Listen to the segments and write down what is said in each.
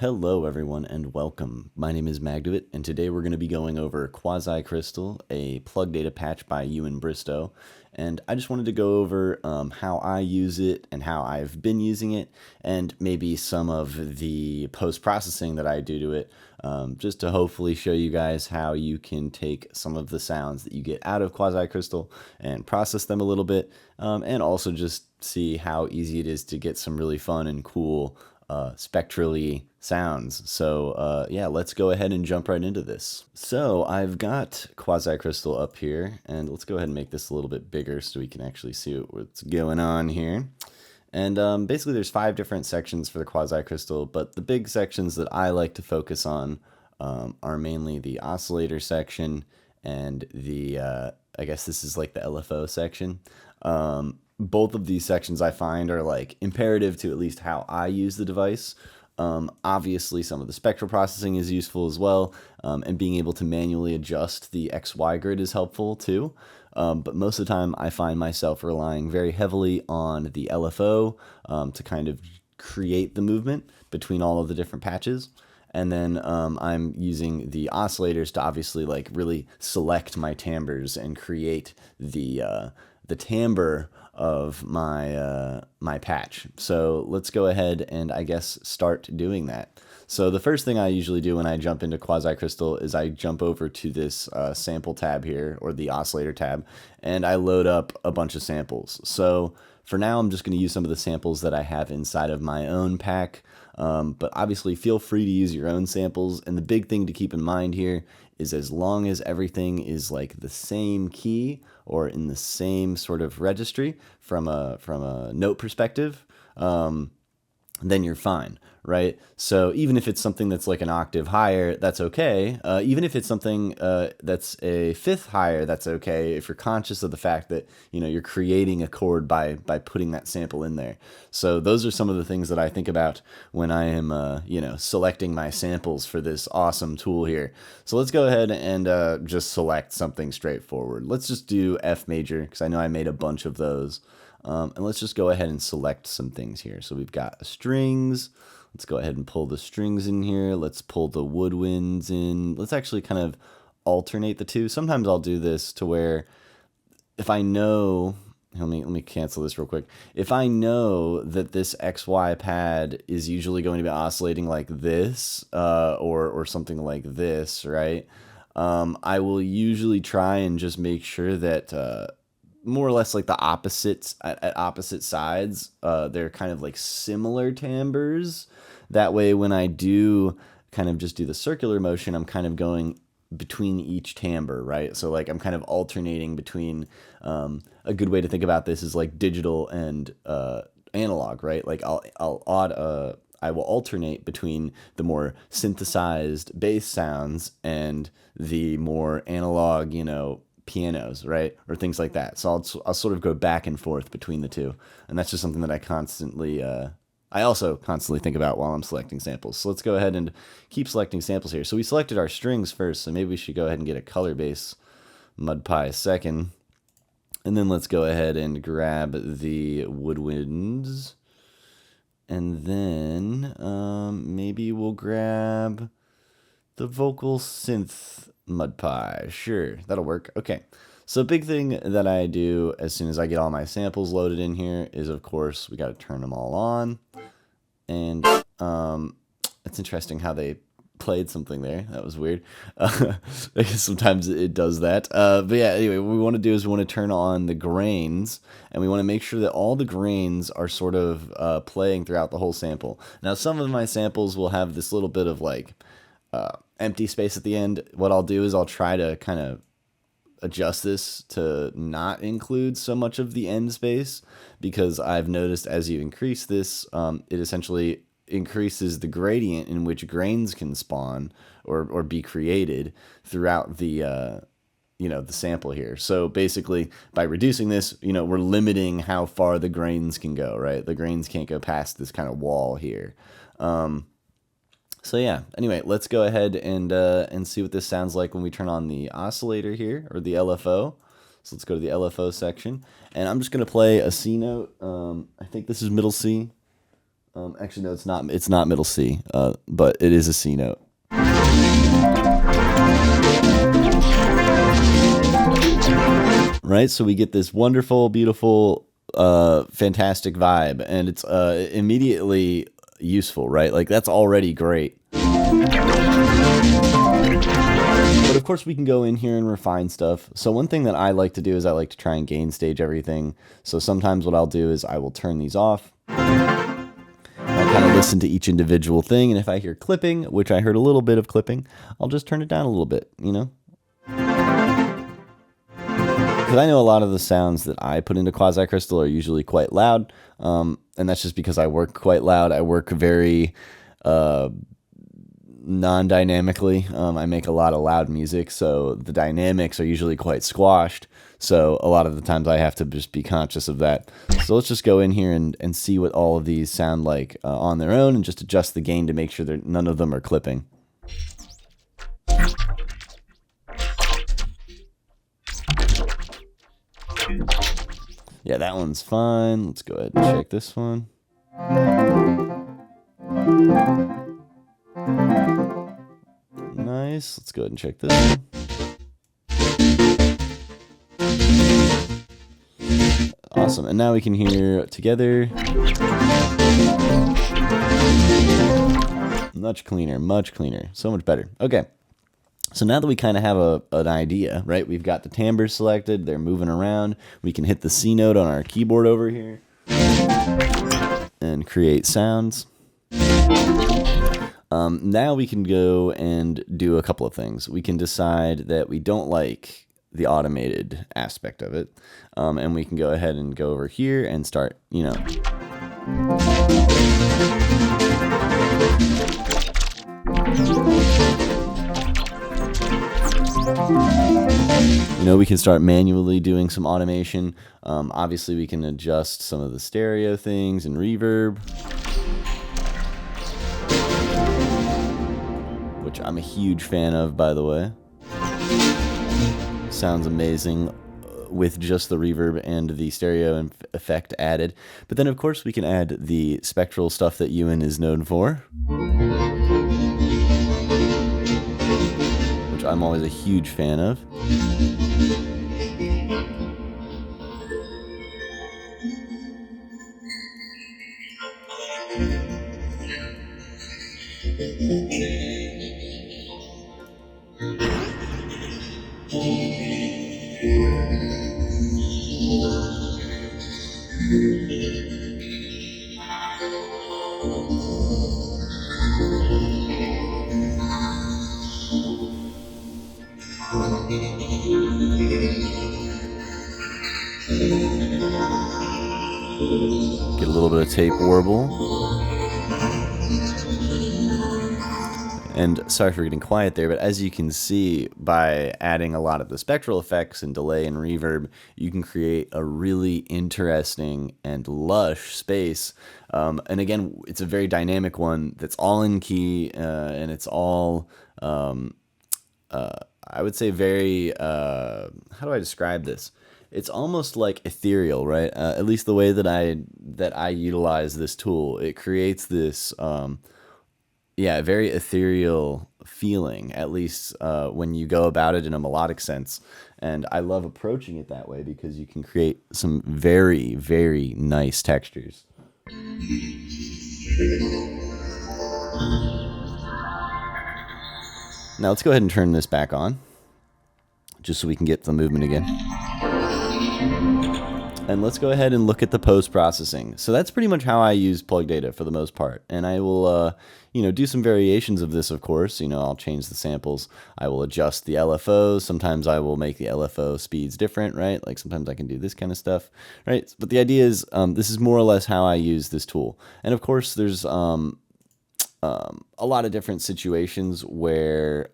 Hello everyone and welcome. My name is Magduit and today we're going to be going over Quasai Crystal, a plug data patch by Ewan Bristow. And I just wanted to go over how I use it and how I've been using it and maybe some of the post-processing that I do to it, just to hopefully show you guys how you can take some of the sounds that you get out of Quasai Crystal and process them a little bit, and also just see how easy it is to get some really fun and cool spectrally sounds. So yeah, let's go ahead and jump right into this. So I've got Quasai Crystal up here, and let's go ahead and make this a little bit bigger so we can actually see what's going on here. And basically there's 5 different sections for the Quasai Crystal, but the big sections that I like to focus on are mainly the oscillator section and the, I guess this is like the LFO section. Both of these sections I find are like imperative to at least how I use the device. Obviously some of the spectral processing is useful as well, and being able to manually adjust the XY grid is helpful too. But most of the time I find myself relying very heavily on the LFO to kind of create the movement between all of the different patches. And then I'm using the oscillators to obviously like really select my timbres and create the timbre of my patch. So let's go ahead and I guess start doing that. So the first thing I usually do when I jump into Quasai Crystal is I jump over to this sample tab here, or the oscillator tab, and I load up a bunch of samples. So for now I'm just going to use some of the samples that I have inside of my own pack. But obviously feel free to use your own samples, and the big thing to keep in mind here is as long as everything is like the same key or in the same sort of registry from a note perspective, then you're fine, right? So even if it's something that's like an octave higher, that's okay. Even if it's something that's a fifth higher, that's okay if you're conscious of the fact that, you know, you're creating a chord by putting that sample in there. So those are some of the things that I think about when I am, you know, selecting my samples for this awesome tool here. So let's go ahead and just select something straightforward. Let's just do F major, because I know I made a bunch of those. And let's just go ahead and select some things here. So we've got strings. Let's go ahead and pull the strings in here. Let's pull the woodwinds in. Let's actually kind of alternate the two. Sometimes I'll do this to where if I know, let me cancel this real quick. If I know that this XY pad is usually going to be oscillating like this, or something like this, right? I will usually try and just make sure that more or less like the opposites at opposite sides, they're kind of like similar timbres. That way when I do kind of just do the circular motion, I'm kind of going between each timbre, right? So like I'm kind of alternating between, a good way to think about this is like digital and analog, right? Like I will alternate between the more synthesized bass sounds and the more analog, you know, pianos, right? Or things like that. So I'll sort of go back and forth between the two. And that's just something that I also constantly think about while I'm selecting samples. So let's go ahead and keep selecting samples here. So we selected our strings first, so maybe we should go ahead and get a color bass MudPie second. And then let's go ahead and grab the woodwinds. And then maybe we'll grab the vocal synth MudPie. Sure, that'll work. Okay. So big thing that I do as soon as I get all my samples loaded in here is, of course, we got to turn them all on. And it's interesting how they played something there. That was weird. I guess sometimes it does that. But yeah, anyway, what we want to do is we want to turn on the grains, and we want to make sure that all the grains are sort of playing throughout the whole sample. Now, some of my samples will have this little bit of like empty space at the end. What I'll do is I'll try to kind of adjust this to not include so much of the end space, because I've noticed as you increase this, it essentially increases the gradient in which grains can spawn or be created throughout the you know, the sample here. So basically by reducing this, you know, we're limiting how far the grains can go, right? The grains can't go past this kind of wall here. So yeah, anyway, let's go ahead and see what this sounds like when we turn on the oscillator here, or the LFO. So let's go to the LFO section, and I'm just going to play a C note. I think this is middle C. Actually, no, it's not. It's not middle C, but it is a C note. Right, so we get this wonderful, beautiful, fantastic vibe, and it's immediately useful, right? Like, that's already great. But of course, we can go in here and refine stuff. So one thing that I like to do is I like to try and gain stage everything. So sometimes what I'll do is I will turn these off. I'll kind of listen to each individual thing, and if I hear clipping, which I heard a little bit of clipping, I'll just turn it down a little bit, you know? Because I know a lot of the sounds that I put into Quasai Crystal are usually quite loud, and that's just because I work quite loud. I work very non-dynamically. I make a lot of loud music, so the dynamics are usually quite squashed. So a lot of the times I have to just be conscious of that. So let's just go in here and see what all of these sound like on their own, and just adjust the gain to make sure that none of them are clipping. Yeah, that one's fine. Let's go ahead and check this one. Nice. Let's go ahead and check this one. Awesome. And now we can hear together. Much cleaner, much cleaner. So much better. Okay. So now that we kind of have an idea, right? We've got the timbres selected. They're moving around. We can hit the C note on our keyboard over here and create sounds. Now we can go and do a couple of things. We can decide that we don't like the automated aspect of it. And we can go ahead and go over here and start, you know. You know, we can start manually doing some automation. Obviously, we can adjust some of the stereo things and reverb, which I'm a huge fan of, by the way. Sounds amazing with just the reverb and the stereo effect added. But then, of course, we can add the spectral stuff that Ewan is known for, which I'm always a huge fan of. Get a little bit of tape warble. And sorry for getting quiet there, but as you can see, by adding a lot of the spectral effects and delay and reverb, you can create a really interesting and lush space. And again, it's a very dynamic one that's all in key, and it's all, I would say very, how do I describe this? It's almost like ethereal, right? At least the way that I utilize this tool, it creates this, yeah, very ethereal feeling, at least when you go about it in a melodic sense. And I love approaching it that way because you can create some very, very nice textures. Now let's go ahead and turn this back on, just so we can get the movement again. And let's go ahead and look at the post-processing. So that's pretty much how I use plug data for the most part. And I will, you know, do some variations of this, of course. You know, I'll change the samples. I will adjust the LFOs. Sometimes I will make the LFO speeds different, right? Like sometimes I can do this kind of stuff, right? But the idea is this is more or less how I use this tool. And of course, there's a lot of different situations where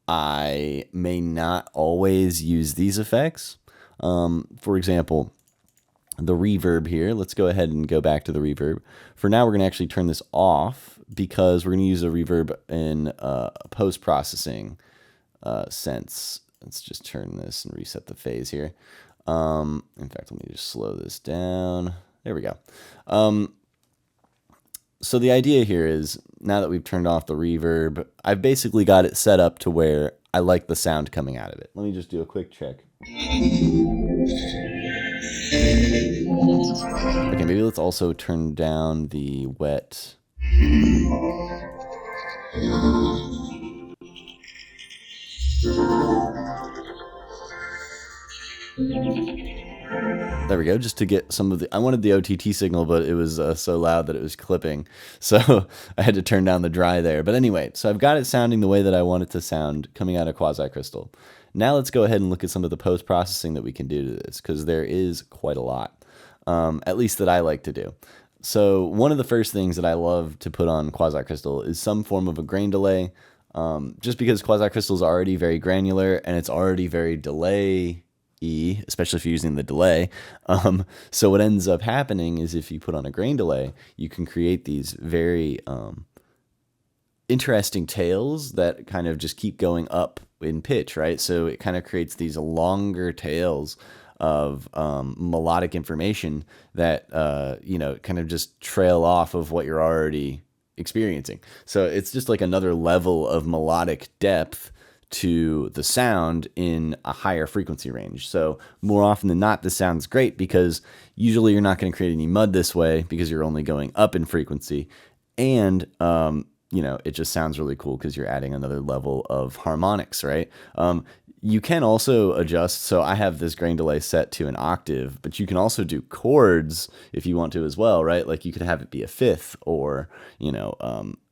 I may not always use these effects. For example, the reverb here. Let's go ahead and go back to the reverb. For now, we're going to actually turn this off because we're going to use a reverb in post-processing sense. Let's just turn this and reset the phase here. In fact, let me just slow this down. There we go. So the idea here is, now that we've turned off the reverb, I've basically got it set up to where I like the sound coming out of it. Let me just do a quick check. Okay, maybe let's also turn down the wet. There we go, just to get some of the, I wanted the OTT signal, but it was so loud that it was clipping. So I had to turn down the dry there. But anyway, so I've got it sounding the way that I want it to sound coming out of Quasai Crystal. Now let's go ahead and look at some of the post-processing that we can do to this, because there is quite a lot, at least that I like to do. So one of the first things that I love to put on Quasai Crystal is some form of a grain delay, just because Quasai Crystal is already very granular and it's already very delay especially if you're using the delay. So what ends up happening is if you put on a grain delay, you can create these very interesting tails that kind of just keep going up in pitch, right? So it kind of creates these longer tails of melodic information that, kind of just trail off of what you're already experiencing. So it's just like another level of melodic depth to the sound in a higher frequency range. So more often than not, this sounds great because usually you're not going to create any mud this way because you're only going up in frequency. And, it just sounds really cool because you're adding another level of harmonics, right? You can also adjust. So I have this grain delay set to an octave, but you can also do chords if you want to as well, right? Like you could have it be a fifth or,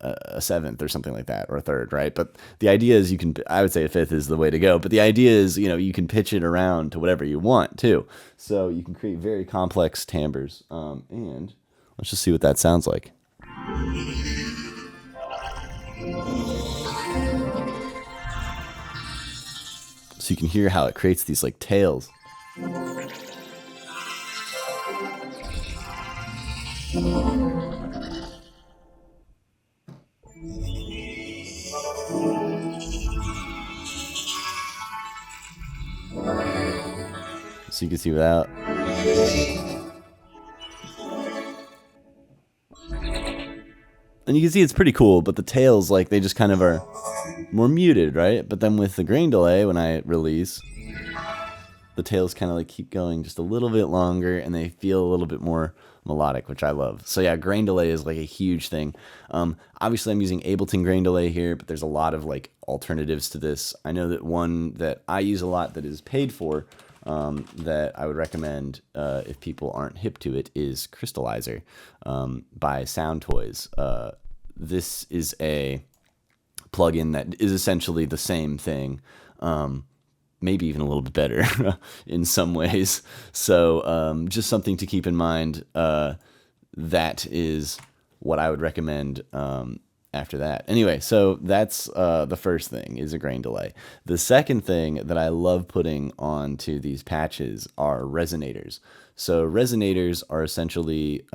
a seventh or something like that, or a third, right? But the idea is I would say a fifth is the way to go. But the idea is, you can pitch it around to whatever you want too. So you can create very complex timbres. And let's just see what that sounds like. So you can hear how it creates these like tails. So you can see without. And you can see it's pretty cool, but the tails, like, they just kind of are more muted, right? But then with the grain delay, when I release, the tails kind of like keep going just a little bit longer and they feel a little bit more melodic, which I love. So yeah, grain delay is like a huge thing. Obviously I'm using Ableton grain delay here, but there's a lot of like alternatives to this. I know that one that I use a lot that is paid for, that I would recommend if people aren't hip to it, is Crystallizer by Sound Toys. This is a plugin that is essentially the same thing, maybe even a little bit better in some ways. So just something to keep in mind. That is what I would recommend after that. Anyway, so that's the first thing, is a grain delay. The second thing that I love putting onto these patches are resonators. So resonators are essentially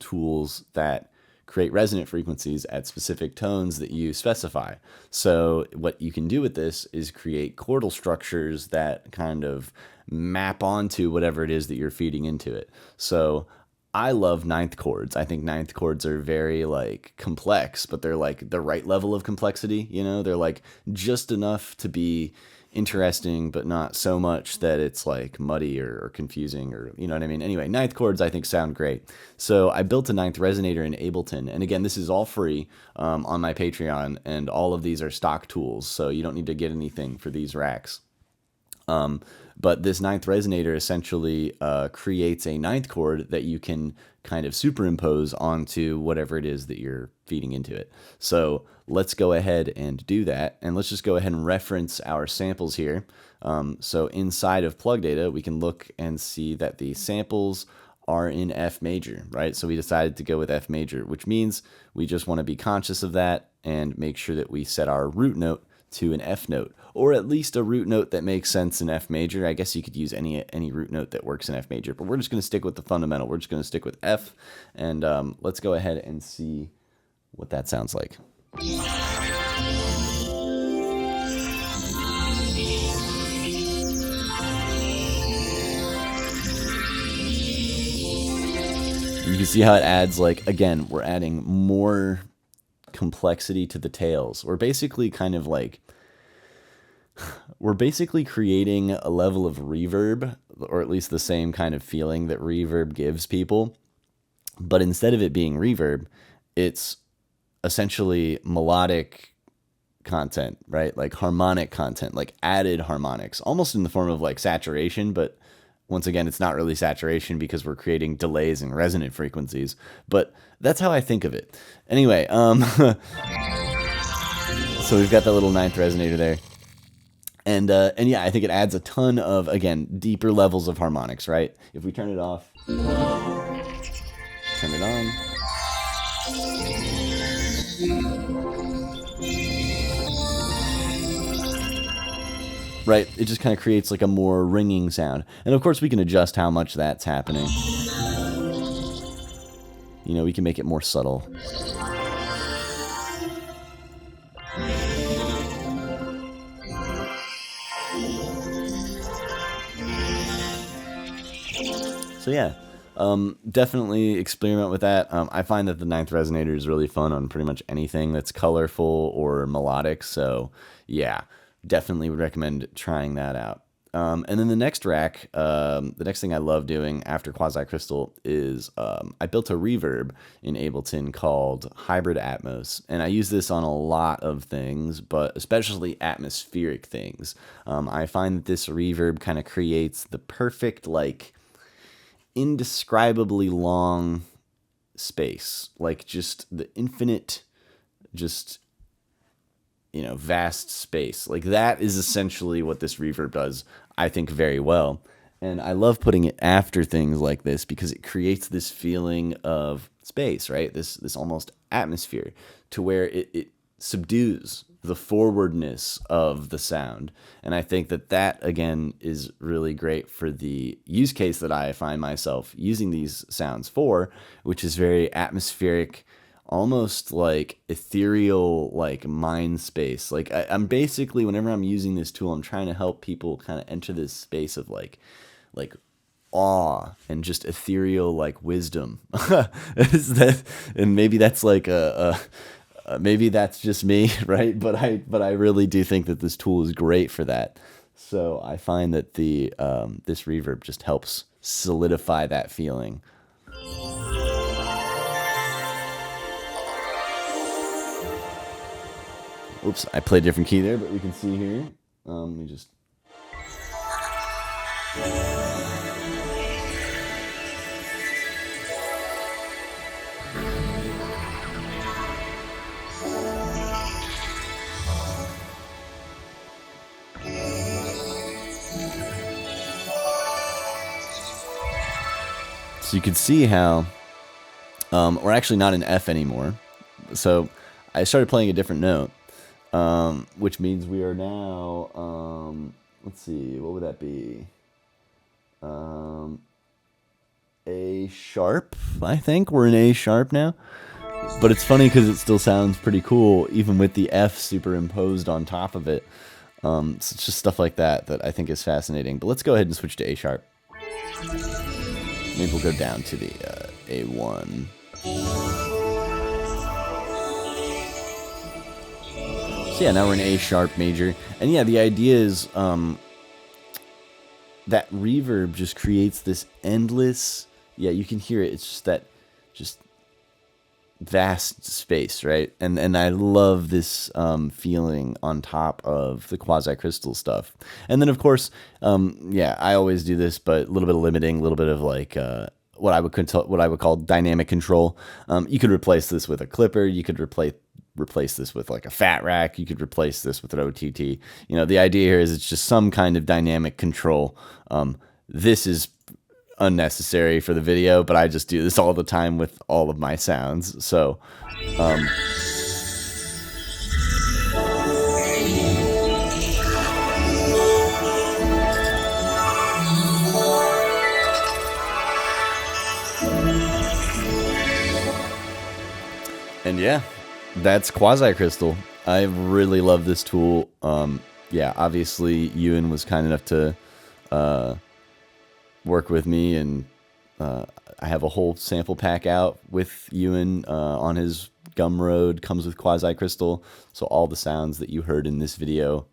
tools that create resonant frequencies at specific tones that you specify. So what you can do with this is create chordal structures that kind of map onto whatever it is that you're feeding into it. So I love ninth chords. I think ninth chords are very like complex, but they're like the right level of complexity, they're like just enough to be interesting, but not so much that it's like muddy or confusing, or you know what I mean? Anyway, ninth chords I think sound great. So I built a ninth resonator in Ableton. And again, this is all free on my Patreon, and all of these are stock tools. So you don't need to get anything for these racks. But this ninth resonator essentially creates a ninth chord that you can kind of superimpose onto whatever it is that you're feeding into it. So let's go ahead and do that. And let's just go ahead and reference our samples here. So inside of plug data, we can look and see that the samples are in F major, right? So we decided to go with F major, which means we just want to be conscious of that and make sure that we set our root note to an F note, or at least a root note that makes sense in F major. I guess you could use any root note that works in F major, but we're just going to stick with the fundamental. We're just going to stick with F, and let's go ahead and see what that sounds like. You can see how it adds, like, again, we're adding more complexity to the tails. We're basically kind of like, we're basically creating a level of reverb, or at least the same kind of feeling that reverb gives people. But instead of it being reverb, it's essentially melodic content, right? Like harmonic content, like added harmonics, almost in the form of like saturation, but once again, it's not really saturation because we're creating delays and resonant frequencies, but that's how I think of it. Anyway, so we've got that little 9th resonator there. And yeah, I think it adds a ton of, again, deeper levels of harmonics, right? If we turn it off, turn it on. Right, it just kind of creates like a more ringing sound. And of course we can adjust how much that's happening. You know, we can make it more subtle. So yeah, definitely experiment with that. I find that the 9th resonator is really fun on pretty much anything that's colorful or melodic. So yeah, definitely would recommend trying that out. And then the next rack, the next thing I love doing after Quasai Crystal is I built a reverb in Ableton called Hybrid Atmos. And I use this on a lot of things, but especially atmospheric things. I find that this reverb kind of creates the perfect, like, indescribably long space, like just the infinite, just, you know, vast space. Like that is essentially what this reverb does, I think, very well. And I love putting it after things like this because it creates this feeling of space, right? This almost atmosphere to where it subdues the forwardness of the sound. And I think that that, again, is really great for the use case that I find myself using these sounds for, which is very atmospheric, almost like ethereal, like mind space. Like I'm basically, whenever I'm using this tool, I'm trying to help people kind of enter this space of like awe and just ethereal, like wisdom. And maybe that's like maybe that's just me, right? But I really do think that this tool is great for that. So I find that the this reverb just helps solidify that feeling. Oops, I played a different key there, but we can see here. Let me just. So you can see how we're actually not in F anymore. So I started playing a different note, which means we are now, let's see, what would that be? A sharp, I think. We're in A sharp now. But it's funny because it still sounds pretty cool, even with the F superimposed on top of it. So it's just stuff like that that I think is fascinating. But let's go ahead and switch to A sharp. Maybe we'll go down to the A1. So yeah, now we're in A sharp major. And yeah, the idea is that reverb just creates this endless, yeah, you can hear it. It's just that just vast space, right? And I love this feeling on top of the Quasai Crystal stuff. And then of course, yeah, I always do this, but a little bit of limiting, a little bit of like what I would call dynamic control. You could replace this with a clipper. You could replace this with like a fat rack. You could replace this with an OTT. You know, the idea here is it's just some kind of dynamic control. This is unnecessary for the video, but I just do this all the time with all of my sounds. So and yeah, that's Quasai Crystal. I really love this tool. Yeah, obviously Ewan was kind enough to work with me, and I have a whole sample pack out with Ewan on his Gumroad, comes with Quasai Crystal. So all the sounds that you heard in this video,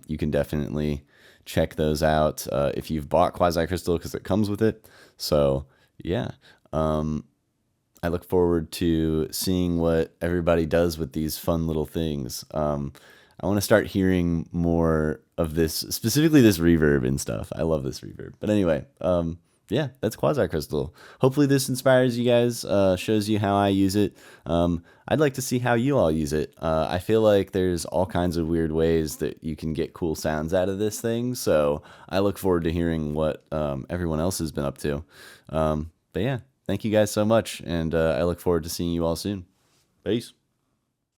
you can definitely check those out if you've bought Quasai Crystal, because it comes with it. So yeah, I look forward to seeing what everybody does with these fun little things. I want to start hearing more of this, specifically this reverb and stuff. I love this reverb. But anyway, yeah, that's Quasai Crystal. Hopefully this inspires you guys, shows you how I use it. I'd like to see how you all use it. I feel like there's all kinds of weird ways that you can get cool sounds out of this thing. So I look forward to hearing what everyone else has been up to. But yeah, thank you guys so much. And I look forward to seeing you all soon. Peace.